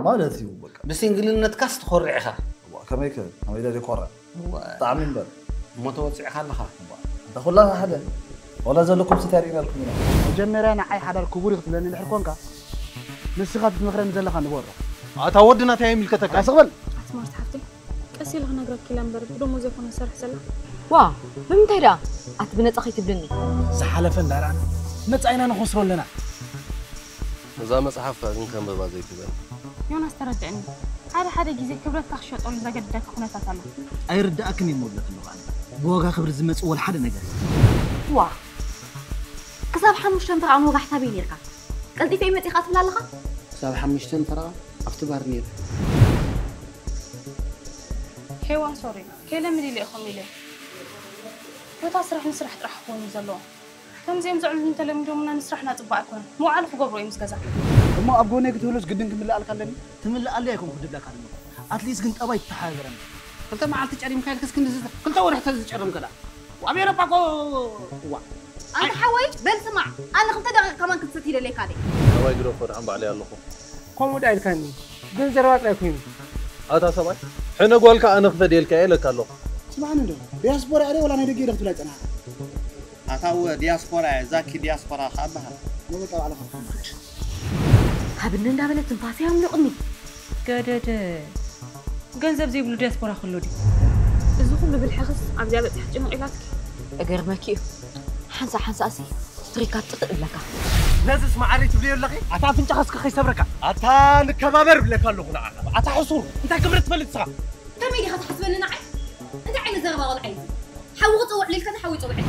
مالتي بقى بس إنجليزنا تكست خرعها كم يك أنا إذا ذكرت طعمين بر متوسع خلها أنت خلها حدا ولا زلكم ستارين لكم جمرنا أي حدا الكبور يقتلني الحكونك نسخة مخرج نزل خان بورا أتودنا تايم الكتك أسقبل سمعت حفتي أسيل غنا قرأ كلام برد بدون موزة كنا سرح سلا وا بمنتهي دا أتبنى أخي تبلني سحلفن داران نتعينا نخسر لنا إذا ما صحفت كم ببازي كذا يونس تردعني هذا حدا جيزي كبرت تخشى تقول إذا قدك كنا تسلا أي ردأكني مولك اللغة بوغا خبر زمت أول حدا نجار وا كسب حمشتن ترى عنو قحتها بينيركا قلتي في متي خاطب لالخا ساب حمشتن ترى أفتبار نير حيوان سوري كلا ملي لي أخو ملي وتصرح نسرح راح أكون زلوا كم زي مزعل أنت لما دومنا نسرحنا طبعا كون مو عارف قبره يمس كذا ما أبغوني قلتلوش قدن كمل لك علني تمل عليكم كنت لك علني أتليس كنت أبغى تحاورن قلت ما عرفت تجري مكان كسكن نزل قلت أول حتى تجري كذا وأبي ربعكو أنت حوي بل سمع أنا قلت دقيقة كمان كنت ستير ليك هذه ما يقدروا فرحان بعلي الله كم داير كاني دين زروات لكم هذا سمعت حنا قولك أنا خذ ديالك إلك الله سمعنا ده دياسبورا عليه ولا أنا دقيقة قلت لك أنا أتاو دياسبورا زاكي دياسبورا خابها ما بقى على خفيف هبنن دابلة تنفاسي هم لقني قدد جنزب زي بلو دياسبورا خلودي إذا كله بالحخص عم جابت تحكي مقيلاتك أجر ماكيو حنسا أسي تريكات تقل لك ناس ما عرفت بلي ولا خي أتا فنش خسك خي سبرك أتا نكبابر بلك الله هنا أتا حصول أنت كبرت فلت صح كم يلي خد حسب لنا عين أنت عين الزغبة ولا عين حوط أو عليك كذا حوط أو عليك